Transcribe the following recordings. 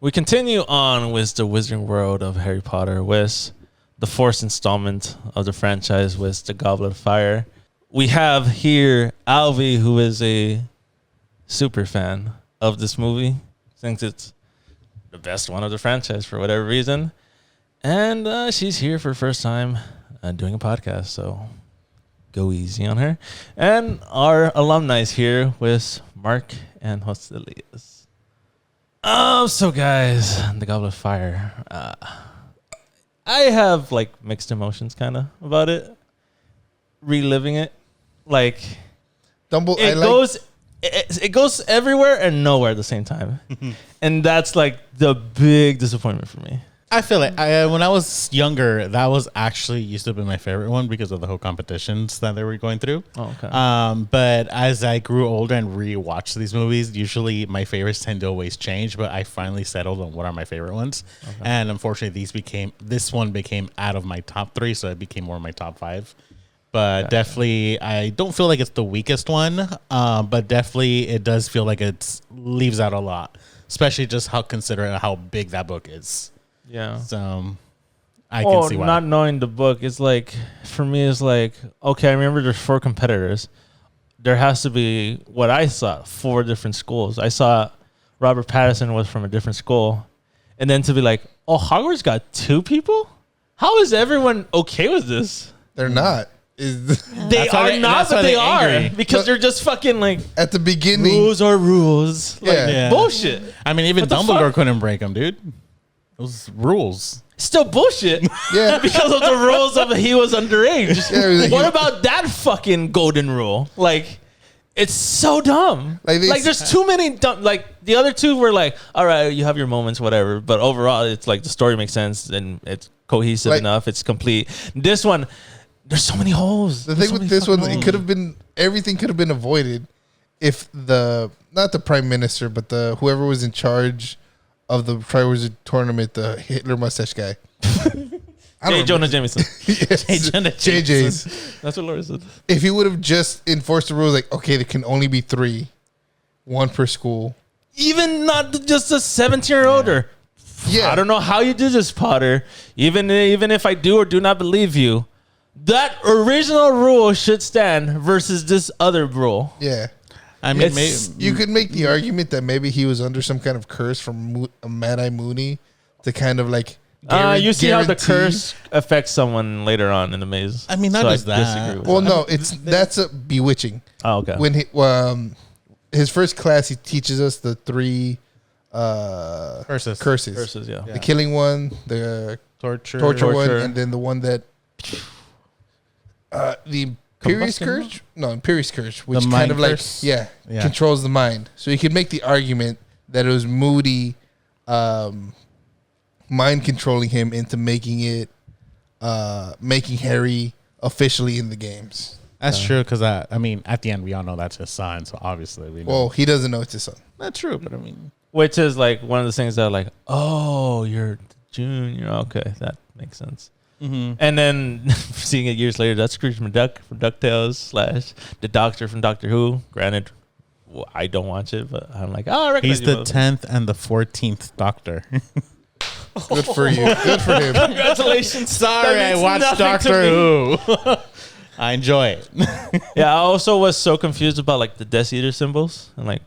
We continue on with the Wizarding World of Harry Potter with the fourth installment of the franchise with the Goblet of Fire. We have here Alvi, who is a super fan of this movie, thinks it's the best one of the franchise for whatever reason. And she's here for the first time doing a podcast, so go easy on her. And our alumni is here with Mark and Hostelius. So guys, the Goblet of Fire. I have like mixed emotions kind of about it. Reliving it. Like it goes everywhere and nowhere at the same time. And that's like the big disappointment for me. I feel it. When I was younger, that was actually used to be my favorite one because of the whole competitions that they were going through. Oh, okay. But as I grew older and rewatched these movies, usually my favorites tend to always change. But I finally settled on what are my favorite ones, and unfortunately, this one became out of my top 3, so it became more of my top 5. But definitely, I don't feel like it's the weakest one. But definitely, it does feel like it leaves out a lot, especially just considering how big that book is. Yeah. So I can see why. Not knowing the book, it's like, for me, it's like, okay, I remember there's 4 competitors. There has to be, what I saw, 4 different schools. I saw Robert Pattinson was from a different school. And then to be like, oh, Hogwarts got 2 people? How is everyone okay with this? They're not. They are not, but they are. Because they're just fucking like, at the beginning, rules are rules. Like, bullshit. I mean, even Dumbledore couldn't break them, dude. Those rules. Still bullshit. Yeah. Because of the rules of he was underage. Yeah, what about that fucking golden rule? Like, it's so dumb. Like there's too many dumb. Like, the other 2 were like, all right, you have your moments, whatever. But overall, it's like the story makes sense and it's cohesive enough. It's complete. This one, there's so many holes. The thing with this one, it could have been, everything could have been avoided if not the prime minister, but whoever was in charge of the Triwizard tournament, the Hitler mustache guy. J. Jonah Jameson. Yes. JJ's. That's what Laura said. If he would have just enforced the rules, like, okay, there can only be 3, 1 per school. Even not just a 17-year-old older. Yeah. I don't know how you do this, Potter. Even if I do or do not believe you, that original rule should stand versus this other rule. Yeah. I mean, you could make the argument that maybe he was under some kind of curse from Mad-Eye Mooney to kind of like you see how the curse affects someone later on in the maze. I mean, not just that. Well, no, that's a bewitching. Oh, okay. When his first class, he teaches us the 3 curses. Curses, yeah. The killing one, the torture one, and then the one that the Imperious Curse? No, Imperious Curse, which kind of curse? Controls the mind. So you could make the argument that it was Moody mind controlling him into making Harry officially in the games. That's true, because I mean, at the end, we all know that's his son, so obviously we know. Well, he doesn't know it's his son. That's true, but I mean... Which is like one of the things that are like, oh, you're junior. Okay, that makes sense. Mm-hmm. And then seeing it years later, that's Scrooge McDuck from DuckTales / the Doctor from Doctor Who. Granted, I don't watch it, but I'm like, oh, I recognize he's the 10th and the 14th Doctor. Good for you. Good for him. Congratulations. Sorry, I watched Doctor Who. I enjoy it. Yeah, I also was so confused about like the Death Eater symbols and like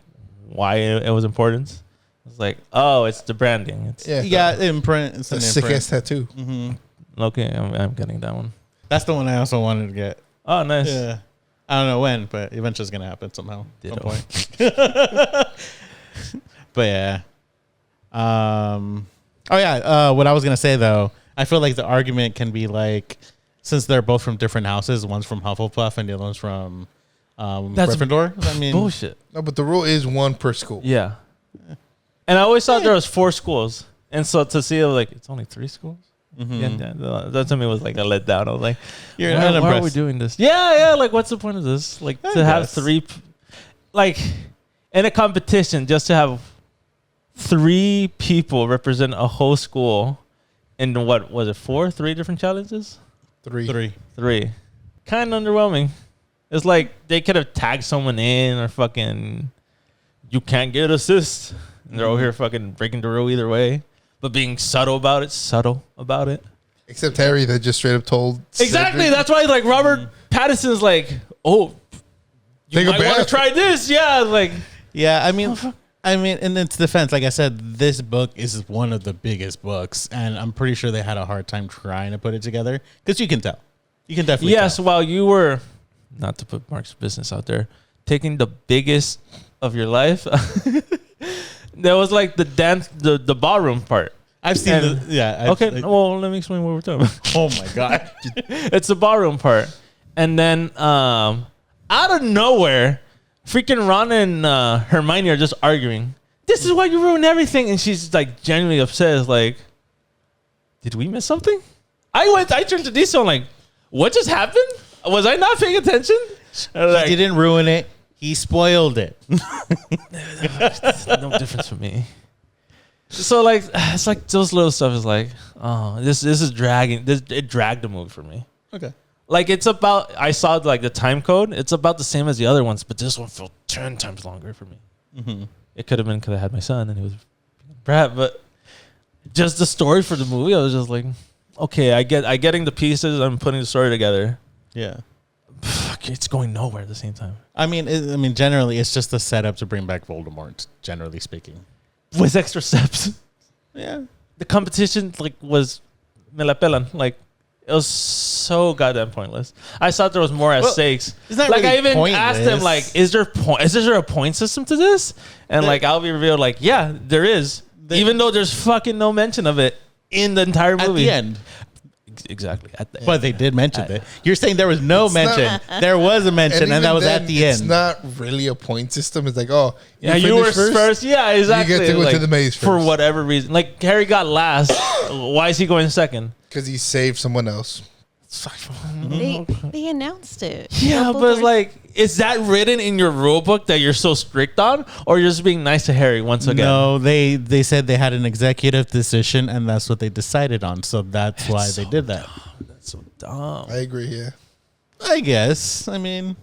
why it was important. It's like, oh, it's the branding. It's imprint. It's a sick ass tattoo. Mm-hmm. Okay, I'm getting that one. That's the one I also wanted to get. Oh, nice. Yeah. I don't know when, but eventually it's going to happen somehow. At some point. But yeah. What I was going to say, though, I feel like the argument can be like, since they're both from different houses, one's from Hufflepuff and the other one's from Gryffindor. I mean, bullshit. No, but the rule is 1 per school. Yeah. And I always thought there was 4 schools. And so to see it, like, it's only 3 schools? Mm-hmm. Yeah, that to me was like a letdown. I was like, why are we doing this? Yeah, like, what's the point of this? Like, to have 3, like, in a competition, just to have 3 people represent a whole school in what was it, 3 different challenges? 3. Kind of underwhelming. It's like they could have tagged someone in or fucking, you can't get assist. And they're over here fucking breaking the rule either way, but being subtle about it. Except Harry that just straight up told. Exactly. Cedric, That's why like Robert Pattinson's like, oh, you Take a might want to bath. try this. Yeah, like Yeah, I mean, in its defense, like I said, this book is one of the biggest books, and I'm pretty sure they had a hard time trying to put it together because you can tell. You can definitely yes. tell. While you were, not to put Mark's business out there, taking the biggest of your life, there was like the dance, the ballroom part. I've seen And- Okay, well, let me explain what we're talking about. oh my god. It's the ballroom part. And then out of nowhere, freaking Ron and Hermione are just arguing. This is why you ruined everything. And she's like genuinely upset. It's like, did we miss something? I turned to Diesel, I'm like, what just happened? Was I not paying attention? He didn't ruin it. He spoiled it. No difference for me. So like, it's like those little stuff is like, oh, this is dragging. It dragged the movie for me. Okay. Like it's about, I saw like the time code. It's about the same as the other ones, but this one felt 10 times longer for me. Mm-hmm. It could have been because I had my son and he was a brat, but just the story for the movie, I was just like, okay, I getting the pieces. I'm putting the story together. Yeah. Fuck, it's going nowhere at the same time. I mean, generally, it's just a setup to bring back Voldemort. Generally speaking. With extra steps, Yeah. the competition like was me la pelan. Like it was so goddamn pointless. I thought there was more at stakes. it's not Like really I even asked him, pointless. like, is there a point system to this? And like I'll be revealed, like, yeah, there is. Even though there's fucking no mention of it in the entire At movie. the end. Exactly. At the end. But they did mention it. You're saying there was no mention. There was a mention, and that even was then, at the It's end. not really a point system. It's like, oh, Yeah, you were finished first. Yeah, exactly. You get to go like, to the maze for first. whatever reason. Like Harry got last. Why is he going second? because he saved someone else. They announced it. Yeah, Couple but it's doors- like, is that written in your rule book that you're so strict on, or you're just being nice to Harry once again? No, they said they had an executive decision, and that's what they decided on. So that's why they did that. That's so dumb. I agree. Yeah, I guess. I mean,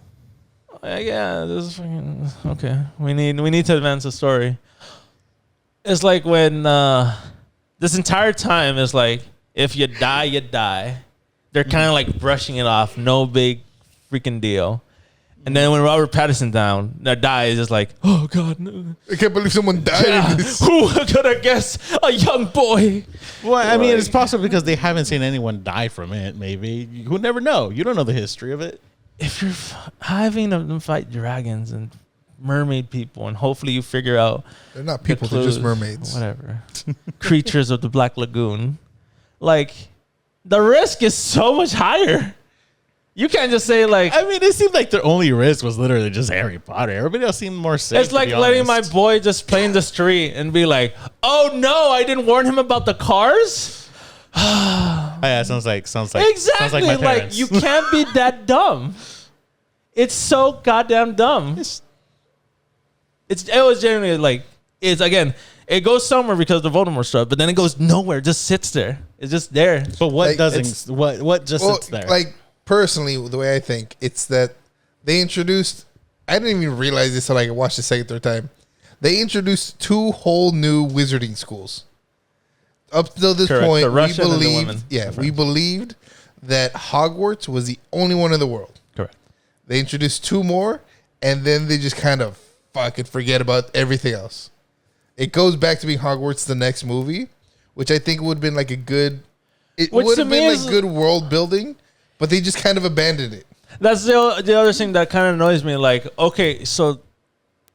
Yeah, this is fucking okay. We need to advance the story. It's like when this entire time is like, if you die, you die. They're kind of like brushing it off. No big freaking deal. And then when Robert Pattinson dies, it's like, oh god, no. I can't believe someone died in this. Who could have guessed a young boy? well, I mean, it's possible because they haven't seen anyone die from it. Maybe you never know. You don't know the history of it. If you're having them fight dragons and mermaid people, and hopefully you figure out They're not the people. They're just clues, mermaids. whatever, creatures of the Black Lagoon, like the risk is so much higher. You can't just say like, I mean, it seemed like their only risk was literally just Harry Potter. Everybody else seemed more safe. it's like letting my boy just play in the street and be like, oh no, I didn't warn him about the cars. Oh, yeah, sounds like Exactly. Sounds like my parents. you can't be that dumb. It's so goddamn dumb. It was genuinely like, it's again, it goes somewhere because of the Voldemort stuff, but then it goes nowhere. It just sits there. It's just there. But what Like, doesn't? What just sits there? Like personally, the way I think, it's that they introduced. I didn't even realize this until I watched the second, third time. They introduced 2 whole new wizarding schools. Up till this Correct. point, The we Russian and the believed, women. yeah, That's we right. believed that Hogwarts was the only one in the world. Correct. They introduced 2 more, and then they just kind of fucking forget about everything else. It goes back to being Hogwarts the next movie, which I think would have been like a good. It Which would to have me been is- like good world building, but they just kind of abandoned it. That's the other thing that kind of annoys me. Like, okay, so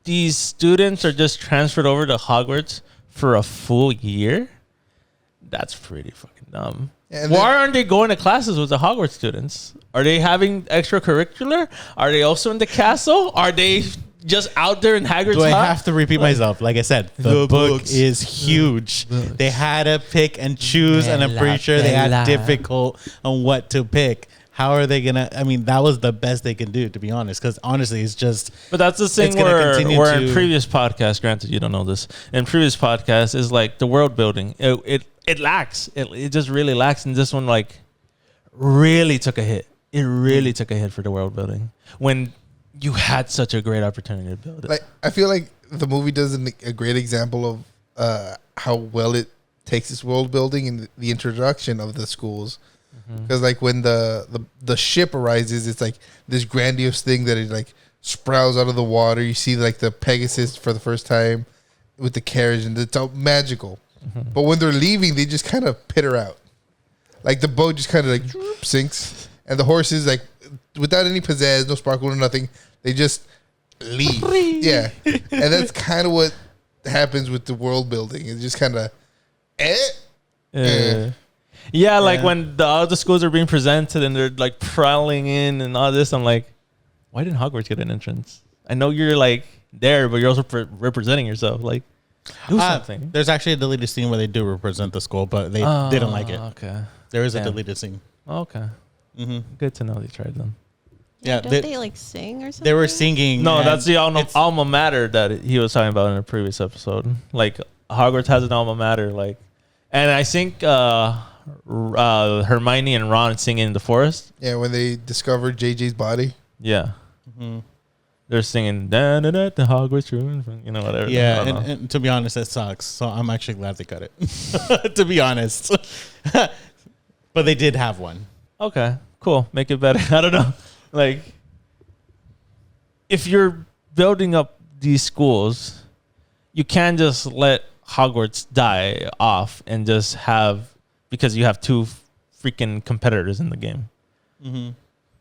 these students are just transferred over to Hogwarts for a full year? That's pretty fucking dumb. And Why aren't they going to classes with the Hogwarts students? Are they having extracurricular? Are they also in the castle? Are they just out there in Hagrid's Do I hut? have to repeat myself? Like I said, the book books. is huge. They had to pick and choose, and I'm pretty sure they had difficult on what to pick. How are they gonna? I mean, that was the best they can do, to be honest. Because honestly, it's just But that's the thing It's gonna where continue in to- previous podcasts, granted you don't know this, in previous podcasts is like the world building. It lacks. It just really lacks. And this one like really took a hit. It really took a hit for the world building when you had such a great opportunity to build it. Like I feel like the movie does a great example of how well it takes its world building and the introduction of the schools. Because like when the ship arises, it's like this grandiose thing that it like sprouts out of the water. You see like the Pegasus for the first time with the carriage, and it's all magical. But when they're leaving, they just kind of peter out. Like the boat just kind of like sinks, and the horses like without any pizzazz, no sparkle or nothing, they just leave. Yeah, and that's kind of what happens with the world building. It's just kind of Yeah, like when all the schools are being presented and they're like prowling in and all this, I'm like, why didn't Hogwarts get an entrance? I know you're like there, but you're also representing yourself. Like, do something. There's actually a deleted scene where they do represent the school, but they didn't like it. Okay. There is a deleted scene. Okay. Good to know they tried them. Yeah, don't they like sing or something? They were singing. No, that's the alma mater that he was talking about in a previous episode. Like, Hogwarts has an alma mater, like, and I think Hermione and Ron singing in the forest. Yeah, when they discovered JJ's body. Yeah. They're singing da da da the Hogwarts ruins, you know, whatever. Yeah, and to be honest, it sucks. So I'm actually glad they cut it. To be honest, but they did have one. Okay, cool. Make it better. I don't know. Like, if you're building up these schools, you can't just let Hogwarts die off and just have, because you have two freaking competitors in the game.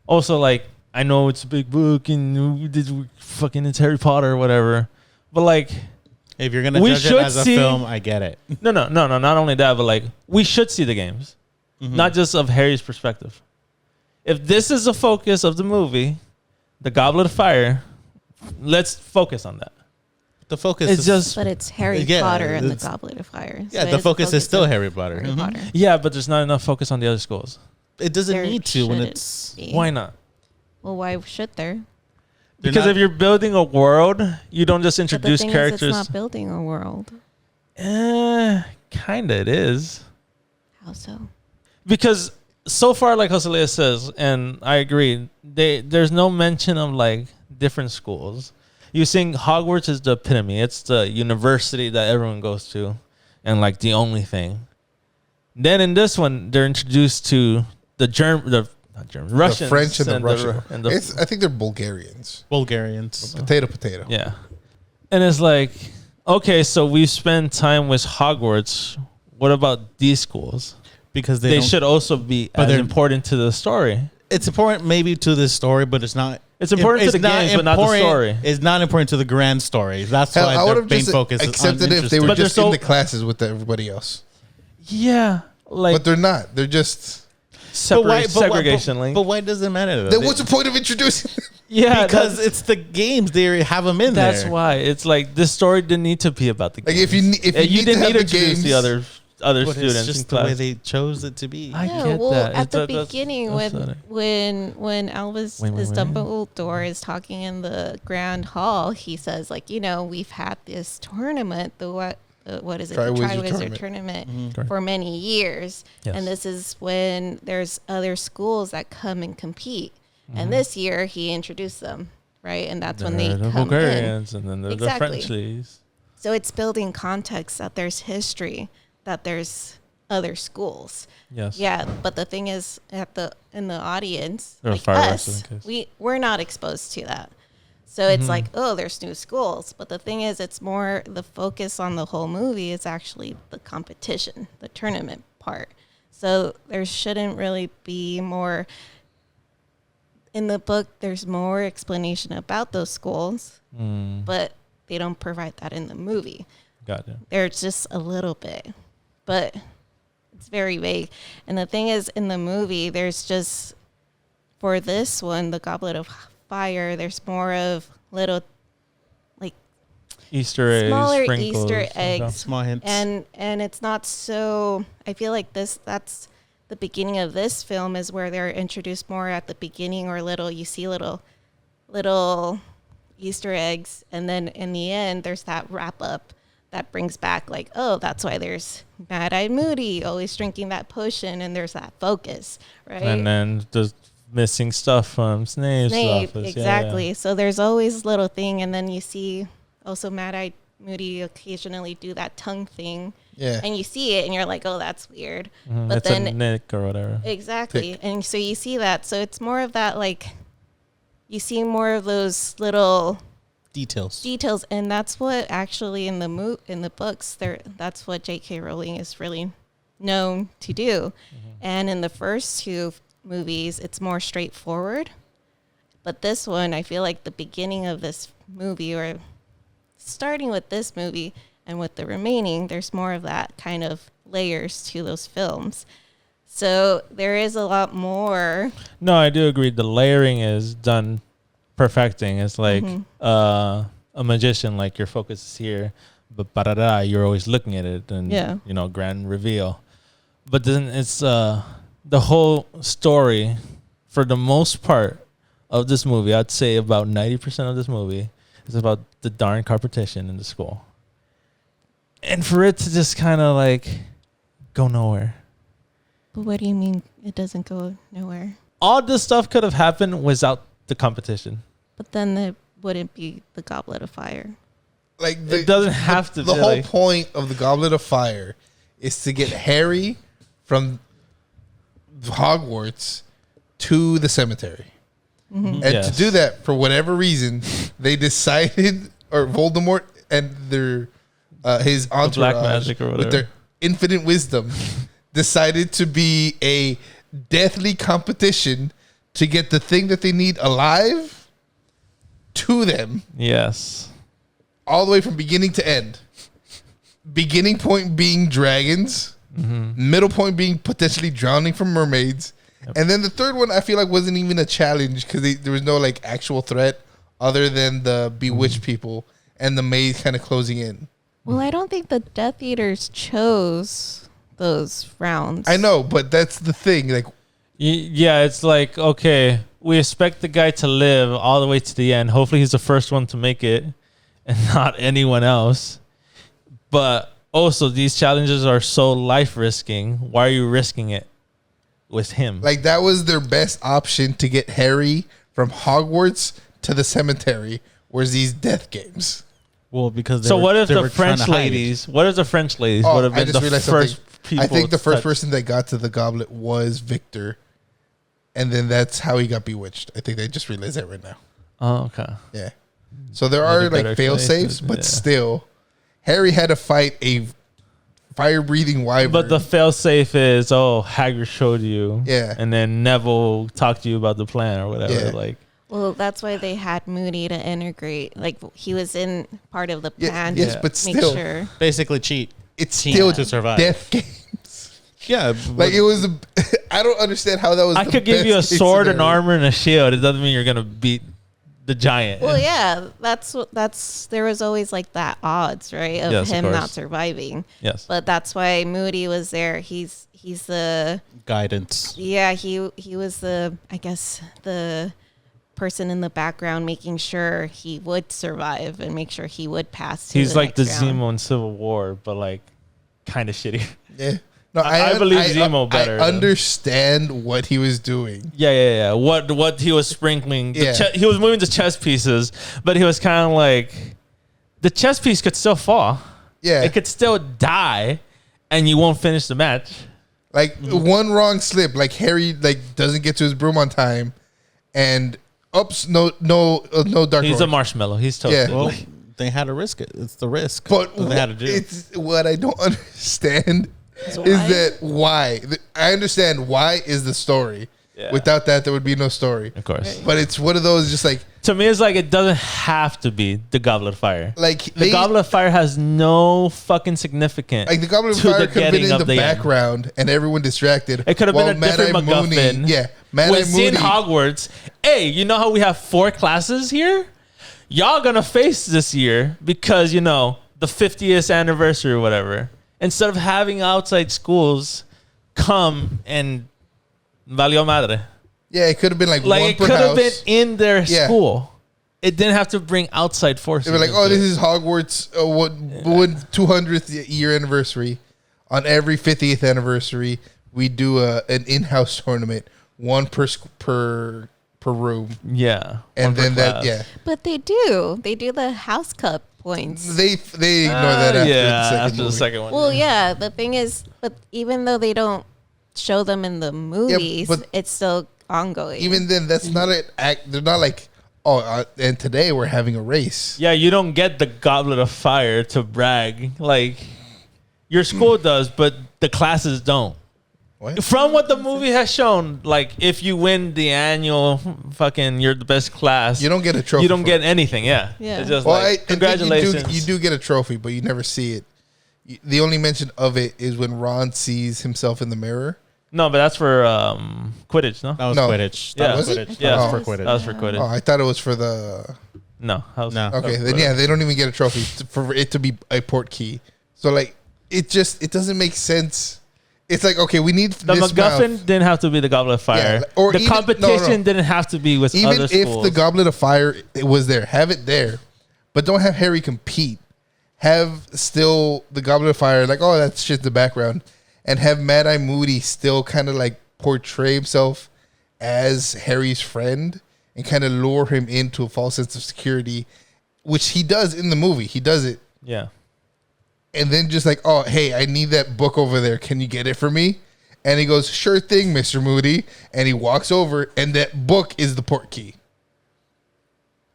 Also, like, I know it's a big book and it's Harry Potter or whatever, but like, if you're gonna judge it as a film, I get it. No. Not only that, but like, we should see the games, not just of Harry's perspective. If this is the focus of the movie, the Goblet of Fire, let's focus on that. The focus is just, but it's Harry Potter and the Goblet of Fire. So yeah, the focus is still Harry Potter. Yeah, but there's not enough focus on the other schools. It doesn't need to when it's. Why not? Well, why should there? Because if you're building a world, you don't just introduce characters. It's not building a world. Kinda it is. How so? Because so far, like Joselia says, and I agree, there's no mention of like different schools. You think Hogwarts is the epitome. It's the university that everyone goes to, and like the only thing. Then in this one, they're introduced to Russians, the French and the Russian. And I think they're Bulgarians. Potato. Yeah. And it's like, okay, so we spend time with Hogwarts. What about these schools? Because they should also be as important to the story. It's important maybe to the story, but it's not. It's important to the games, but not the story. It's not important to the grand story. That's why their main focus is accepted if they were just in the classes with everybody else. Yeah. Like, but they're not. They're just... segregation link. But why does it matter? Then what's the point of introducing them? Yeah, because it's the games. They have them in there. That's why. It's like this story didn't need to be about the games. Like if you didn't need to introduce the other students. It's just the way they chose it to be. I get that. At the beginning, when Albus Dumbledore is talking in the Grand Hall, he says like, we've had this tournament, what is it? The Triwizard Tournament for many years. Yes. And this is when there's other schools that come and compete. And this year he introduced them, right? And that's when they come Bulgarians in. And then the Frenchies. So it's building context that there's history, that there's other schools. Yes. Yeah, but the thing is in the audience, like us, we're not exposed to that. So it's like, oh, there's new schools. But the thing is, it's more the focus on the whole movie is actually the competition, the tournament part. So there shouldn't really be more. In the book, there's more explanation about those schools, but they don't provide that in the movie. Gotcha. There's just a little bit, but it's very vague. And the thing is, in the movie, there's just, for this one, the Goblet of Fire, there's more of little like Easter eggs, smaller sprinkles, Easter eggs, small hints, and it's not so. I feel like that's the beginning of this film is where they're introduced more at the beginning, or you see little Easter eggs, and then in the end there's that wrap up that brings back like, oh, that's why there's Mad-Eyed Moody always drinking that potion, and there's that focus, right? And then the missing stuff from Snape's office. Exactly. Yeah. So there's always little thing, and then you see also Mad-Eyed Moody occasionally do that tongue thing. Yeah. And you see it and you're like, oh, that's weird. But It's then a nick or whatever. exactly. And so you see that. So it's more of that, like, you see more of those little Details. and that's what actually in the books that's what J.K. Rowling is really known to do. And in the first two movies, it's more straightforward. But this one, I feel like the beginning of this movie, or starting with this movie and with the remaining, there's more of that kind of layers to those films. So there is a lot more. No, I do agree. The layering is done perfecting. It's like a magician, like your focus is here, but you're always looking at it, and grand reveal. But then it's the whole story, for the most part of this movie, I'd say about 90% of this movie is about the darn competition in the school. And for it to just kind of like go nowhere. But what do you mean it doesn't go nowhere? All this stuff could have happened without the competition. But then it wouldn't be the Goblet of Fire. Like it doesn't have to. The whole point of the Goblet of Fire is to get Harry from Hogwarts to the cemetery. And to do that, for whatever reason, they decided, or Voldemort and their his entourage, black magic or whatever, with their infinite wisdom, decided to be a deathly competition to get the thing that they need alive to them. Yes. All the way from beginning to end. Beginning point being dragons. Middle point being potentially drowning from mermaids. Yep. And then the third one, I feel like wasn't even a challenge because there was no like actual threat other than the bewitched people and the maze kind of closing in. Well, I don't think the Death Eaters chose those rounds. I know, but that's the thing. Like, yeah, it's like, okay, we expect the guy to live all the way to the end. Hopefully he's the first one to make it and not anyone else. But also, these challenges are so life risking. Why are you risking it with him? Like, that was their best option to get Harry from Hogwarts to the cemetery, was these death games. Well, because what if the French ladies? What if the French ladies would have been the first people? I think the first person that got to the goblet was Victor, and then that's how he got bewitched. I think they just realized that right now. Oh, okay. Yeah. So there are like fail safes, but still, Harry had to fight a fire-breathing wyvern. But the fail-safe is, Hagrid showed you. Yeah. And then Neville talked to you about the plan or whatever. Yeah. Like, well, that's why they had Moody to integrate. Like, he was in part of the plan. Yes, but still. Sure. Basically cheat. It's still to survive. Death games. Yeah. Like, it was, I don't understand how that was I could give you a sword and armor and a shield. It doesn't mean you're going to beat the giant. Well, yeah, that's there was always like that odds, right, of him not surviving. Yes, but that's why Moody was there. He's the guidance. Yeah, he was the, I guess, the person in the background making sure he would survive and make sure he would pass. He's like the Zemo in Civil War, but like kind of shitty. Yeah. No, I believe Zemo better. I understand what he was doing. Yeah. What he was sprinkling. Yeah. He was moving the chess pieces, but he was kind of like, the chess piece could still fall. Yeah. It could still die, and you won't finish the match. Like, one wrong slip, like Harry like doesn't get to his broom on time, and no dark. He's a marshmallow. He's toasted. Yeah. Well, they had to risk it. It's the risk. But they had to do. It's what I don't understand. Is that why? I understand why is the story. Yeah. Without that, there would be no story. Of course. But it's one of those just like... To me, it's like it doesn't have to be the Goblet of Fire. Like the Goblet of Fire has no fucking significance. Like the Goblet of Fire could have been in the background and everyone distracted. It could have been a different MacGuffin. Yeah. Was in Hogwarts. Hey, you know how we have 4 classes here? Y'all gonna face this year because, the 50th anniversary or whatever. Instead of having outside schools come and valió madre. Yeah, it could have been like one it per could house. have been in their school. It didn't have to bring outside forces. They were like, this is Hogwarts 200th year anniversary. On every 50th anniversary, we do an in-house tournament, one per room. Yeah. And then that, yeah. But they do the house cup points. They ignore that after the second one. Well, yeah. The thing is, but even though they don't show them in the movies, but it's still ongoing. Even then, that's not an act. They're not like, and today we're having a race. Yeah, you don't get the Goblet of Fire to brag. Like, your school does, but the classes don't. What? From what the movie has shown, like, if you win the annual you're the best class, You don't get a trophy. you don't get anything. Yeah. Yeah. It's just Well, like, congratulations. You do get a trophy, but you never see it. The only mention of it is when Ron sees himself in the mirror. No, but that's for Quidditch, no? That was No. Quidditch. Yeah. That was Was it? Quidditch. Yeah. That was for Quidditch. That was for Quidditch. Oh, I thought it was for the. No. No. Okay, then yeah, they don't even get a trophy for it to be a port key. So like, it doesn't make sense. It's like, okay, we need The this MacGuffin mouth. didn't have to be the Goblet of Fire. Yeah, or the even- competition no. didn't have to be with Even other if schools. the Goblet of Fire was there, have it there, but don't have Harry compete. Have still the Goblet of Fire, like, oh, that shit's the background, and have Mad Eye Moody still kind of like portray himself as Harry's friend and kind of lure him into a false sense of security, which he does in the movie. He does it. Yeah. And then just like, oh, hey, I need that book over there. Can you get it for me? And he goes, sure thing, Mr. Moody. And he walks over, and that book is the port key.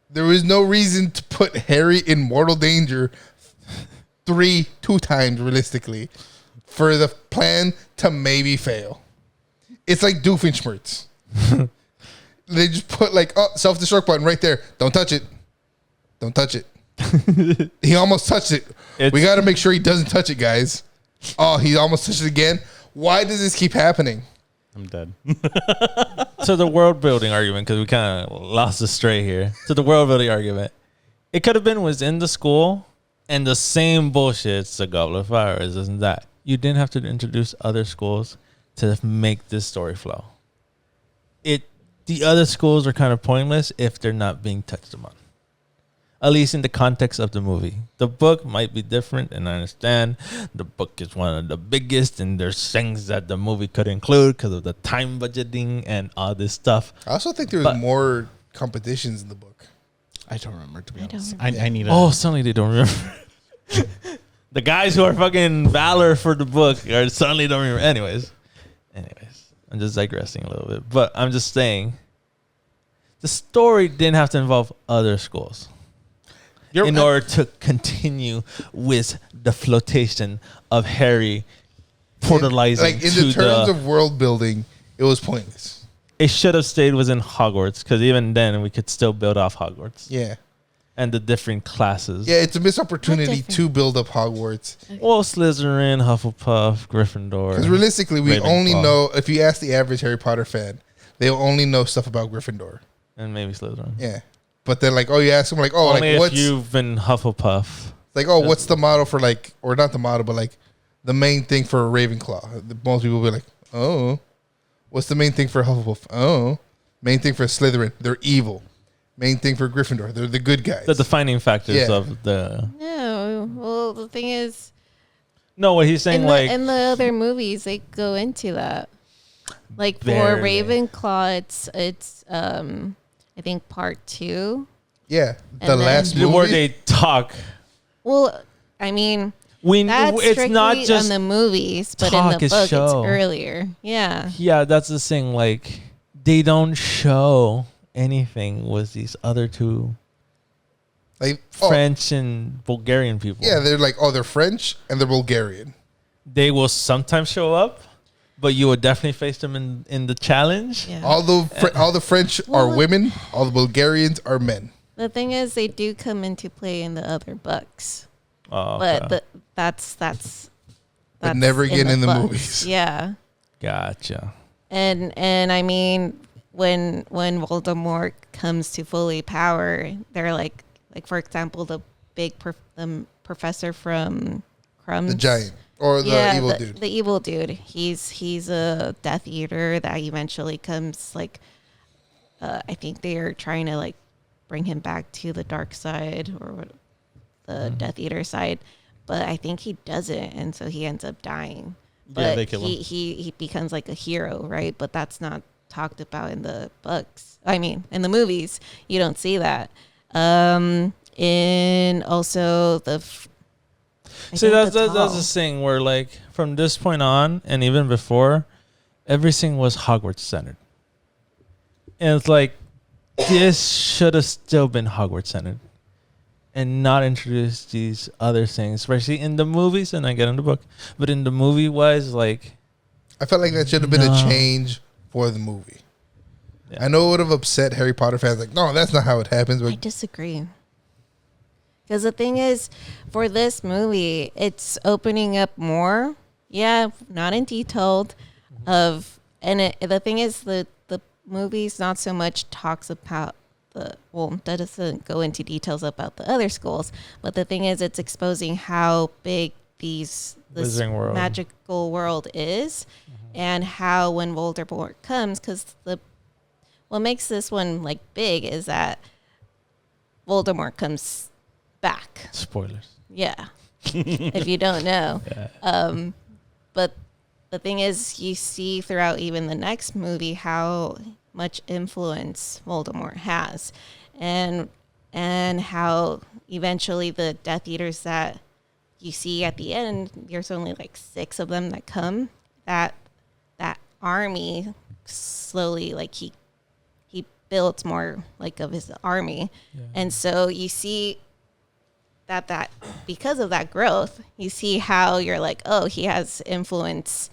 There was no reason to put Harry in mortal danger two times realistically for the plan to maybe fail. It's like Doofenshmirtz. They just put like, oh, self-destruct button right there. Don't touch it. Don't touch it. He almost touched it. We got to make sure he doesn't touch it, guys. Oh, he almost touched it again. Why does this keep happening? I'm dead. So the world building argument, because we kind of lost the stray here. So the world building argument, it could have been was in the school and the same bullshit. It's the Goblet of Fire, isn't that? You didn't have to introduce other schools to make this story flow. The other schools are kind of pointless if they're not being touched upon. At least in the context of the movie. The book might be different, and I understand the book is one of the biggest, and there's things that the movie could include because of the time budgeting and all this stuff. I also think there was more competitions in the book. I don't remember, to be I don't honest. remember. I need a... Oh, suddenly they don't remember. The guys who are fucking valor for the book are suddenly don't remember. Anyways, I'm just digressing a little bit, but I'm just saying the story didn't have to involve other schools in order to continue with the flotation of Harry portalizing. Like in the terms of world building, it was pointless. It should have stayed within Hogwarts, because even then we could still build off Hogwarts. Yeah. And the different classes. Yeah, it's a missed opportunity to build up Hogwarts. Well, Slytherin, Hufflepuff, Gryffindor. Because realistically, we Ravenclaw. only know, if you ask the average Harry Potter fan, they'll only know stuff about Gryffindor. And maybe Slytherin. Yeah. But then, like, oh, you ask them, like, oh, Only like, if what's... you've been Hufflepuff. Like, oh, what's the motto for, like... Or not the motto, but, like, the main thing for a Ravenclaw. Most people will be like, oh. What's the main thing for Hufflepuff? Oh. Main thing for Slytherin, they're evil. Main thing for Gryffindor, they're the good guys. The defining factors Yeah. of the... No, well, the thing is, No, what he's saying, in the other movies, they go into that. Like for Barely. Ravenclaw, it's I think part 2. Yeah. The And last then- movie. where they talk. Well, I mean, that's It's strictly not just... on the movies, but in talk, the it's book, show. it's earlier. Yeah. Yeah, that's the thing. Like, they don't show anything with these other two like, French and Bulgarian people. Yeah, they're like, oh, they're French and they're Bulgarian. They will sometimes show up, but you will definitely face them in the challenge. Yeah. All the French are Well, women. All the Bulgarians are men. The thing is, they do come into play in the other books, Oh, but okay. that's never again in the books. movies. Yeah, Gotcha. and I mean, when Voldemort comes to fully power, they're like for example, the big professor from Crumbs, The giant or the evil dude. The evil dude. He's a Death Eater that eventually comes like. I think they are trying to like bring him back to the dark side or the Death Eater side, but I think he doesn't, and so he ends up dying. But Yeah, they kill him. he becomes like a hero, right? But that's not talked about in the books. I mean, in the movies, you don't see that. in also See, that's the thing where, like, from this point on, and even before, everything was Hogwarts centered. And it's like, this should have still been Hogwarts centered. And not introduce these other things, especially in the movies, and I get in the book. But in the movie wise, like, I felt like that should have been a change for the movie. Yeah. I know it would have upset Harry Potter fans. Like, no, that's not how it happens. But I disagree. Because the thing is, for this movie, it's opening up more. Yeah, not in detailed. The thing is, the movie's not so much talks about that doesn't go into details about the other schools. But the thing is, it's exposing how big this magical world is, and how when Voldemort comes, because what makes this one like big is that Voldemort comes back. Spoilers. Yeah, if you don't know. Yeah. But the thing is, you see throughout even the next movie how much influence Voldemort has, and how eventually the Death Eaters that you see at the end, there's only like 6 of them that come. That army slowly, like he builds more like of his army, and so you see that because of that growth, you see how you're like, oh, he has influence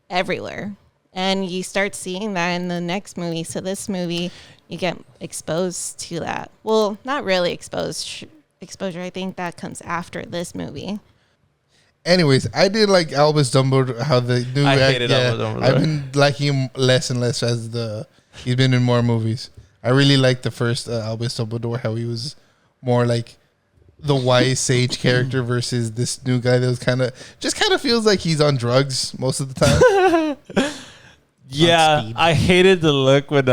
everywhere. And you start seeing that in the next movie. So this movie, you get exposed to that. Well, not really exposure. I think that comes after this movie. Anyways, I did like Albus Dumbledore. How the new hated Albus Dumbledore. I've been liking him less and less as he's been in more movies. I really liked the first Albus Dumbledore. How he was more like the wise sage character versus this new guy that was kind of feels like he's on drugs most of the time. Yeah, I hated the look when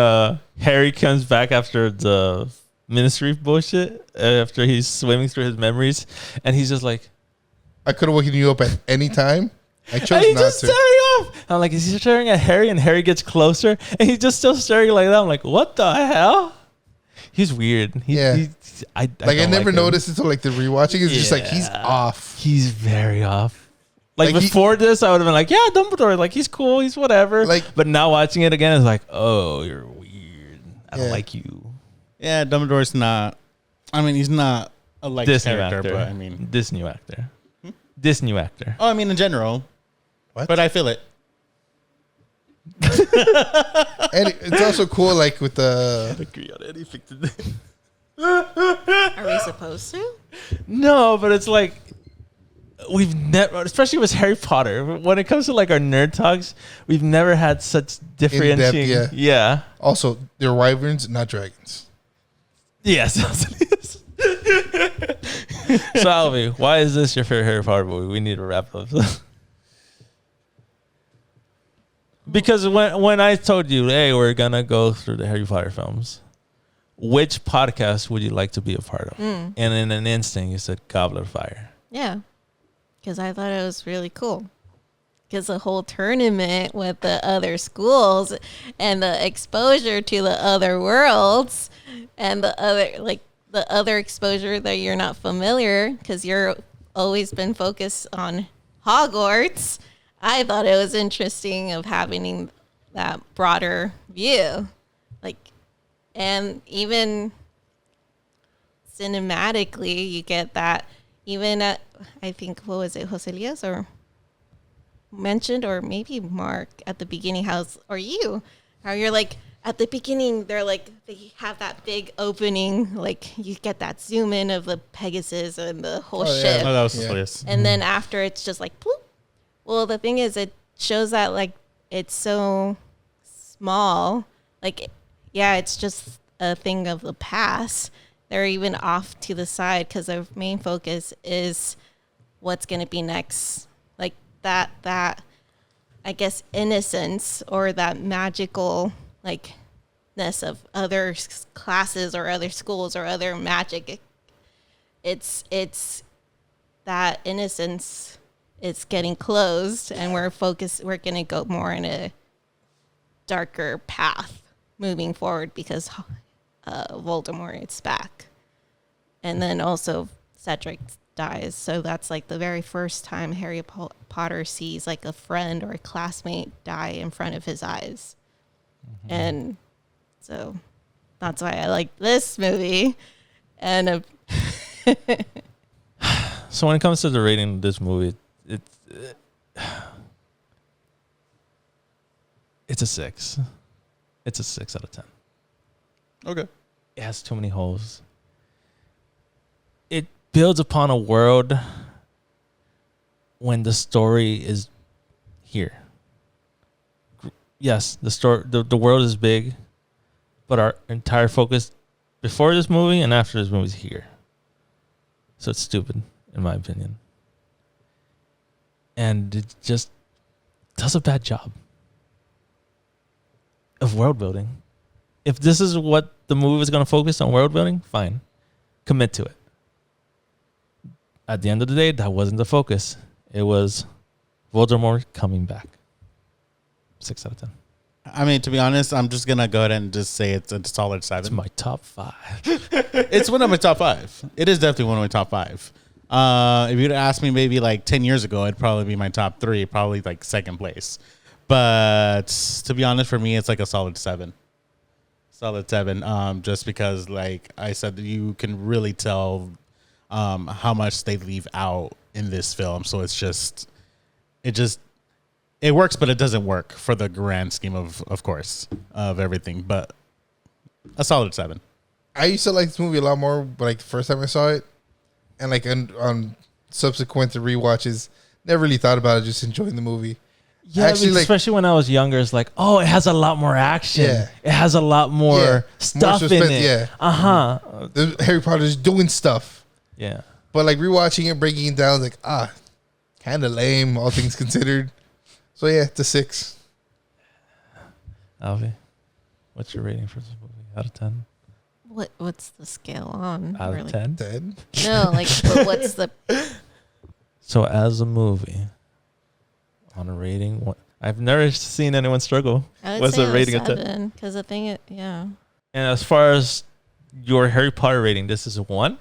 Harry comes back after the ministry bullshit, after he's swimming through his memories, and he's just like, I could have woken you up at any time. I chose and he's not just to. staring off. I'm like, is he staring at Harry? And Harry gets closer, and he's just still staring like that. I'm like, what the hell? He's weird. I never noticed until like the rewatching. It's just like he's off. He's very off. Like before this, I would have been like, yeah, Dumbledore, like he's cool, he's whatever. But now watching it again, it's like, oh, you're weird. I don't like you. Yeah, Dumbledore's not. I mean, he's not a liked character, but I mean, this new actor. This new actor. Oh, I mean, in general. What? But I feel it. And it's also cool, like with the. I agree on anything today. Are we supposed to? No, but it's like we've never, especially with Harry Potter, when it comes to like our nerd talks, we've never had such differentiating. Yeah. Also, they're wyverns, not dragons. Yes. So, Alvi, why is this your favorite Harry Potter movie? We need to wrap up. Because when I told you, hey, we're gonna go through the Harry Potter films, which podcast would you like to be a part of? And in an instant, you said Goblet of Fire. Yeah, because I thought it was really cool. Because the whole tournament with the other schools and the exposure to the other worlds and the other exposure that you're not familiar, because you're always been focused on Hogwarts. I thought it was interesting of having that broader view, and even cinematically, you get that. Even at, I think, what was it, Joselias or mentioned, or maybe Mark at the beginning, how you're like at the beginning, they're like they have that big opening, like you get that zoom in of the Pegasus and the whole ship. Oh, that was hilarious. And then after, it's just like, bloop. Well, the thing is, it shows that like it's so small. Like, yeah, it's just a thing of the past. They're even off to the side because their main focus is what's going to be next. Like that, I guess, innocence or that magical likeness of other classes or other schools or other magic. It's that innocence. It's getting closed, and we're going to go more in a darker path moving forward because Voldemort is back. And then also Cedric dies. So that's like the very first time Harry Potter sees like a friend or a classmate die in front of his eyes. Mm-hmm. And so that's why I like this movie. And so when it comes to the rating of this movie, it's a 6. It's a 6 out of 10. Okay. It has too many holes. It builds upon a world when the story is here. Yes, the world is big, but our entire focus before this movie and after this movie is here. So it's stupid, in my opinion. And it just does a bad job of world building. If this is what the movie is going to focus on, world building, fine. Commit to it. At the end of the day, that wasn't the focus. It was Voldemort coming back. 6 out of 10. I mean, to be honest, I'm just going to go ahead and just say it's a solid 7. It's my top 5. It's one of my top 5. It is definitely one of my top 5. If you'd asked me maybe like 10 years ago, it'd probably be my top 3, probably like second place. But to be honest, for me, it's like a solid 7. Solid 7. Just because, like I said, you can really tell how much they leave out in this film. So it works, but it doesn't work for the grand scheme of course, of everything. But a solid 7. I used to like this movie a lot more, but like the first time I saw it, and like on subsequent rewatches, never really thought about it. Just enjoying the movie. Yeah, actually, especially when I was younger, it's like, oh, it has a lot more action. Yeah. It has a lot more stuff in it. Yeah. Harry Potter's doing stuff. Yeah. But like rewatching it, breaking it down, like kind of lame, all things considered. So yeah, it's a 6. Alvi, what's your rating for this movie out of 10? What's the scale on? Out of 10? 10? No, like what's the? So as a movie, on a rating, I've never seen anyone struggle. What's the rating of 7? Because the thing, yeah. And as far as your Harry Potter rating, this is a 1.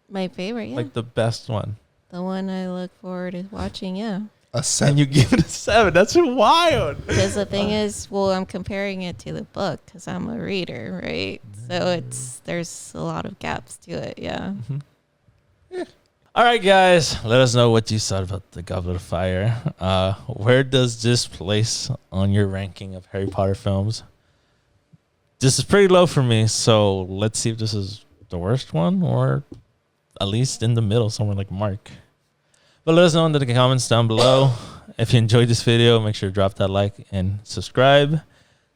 My favorite, yeah. Like the best one. The one I look forward to watching, yeah. A 7. And you give it a 7. That's wild. Because the thing is, well, I'm comparing it to the book because I'm a reader, right? So there's a lot of gaps to it, yeah. Mm-hmm. Yeah. All right, guys. Let us know what you thought about the Goblet of Fire. Where does this place on your ranking of Harry Potter films? This is pretty low for me, so let's see if this is the worst one or at least in the middle, somewhere like Mark. But let us know in the comments down below. If you enjoyed this video, make sure to drop that like and subscribe.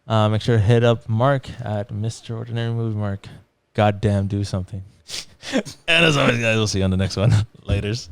Make sure to hit up Mark at Mr. Ordinary Movie Mark. Goddamn, do something. And as always, guys, we'll see you on the next one. Laters.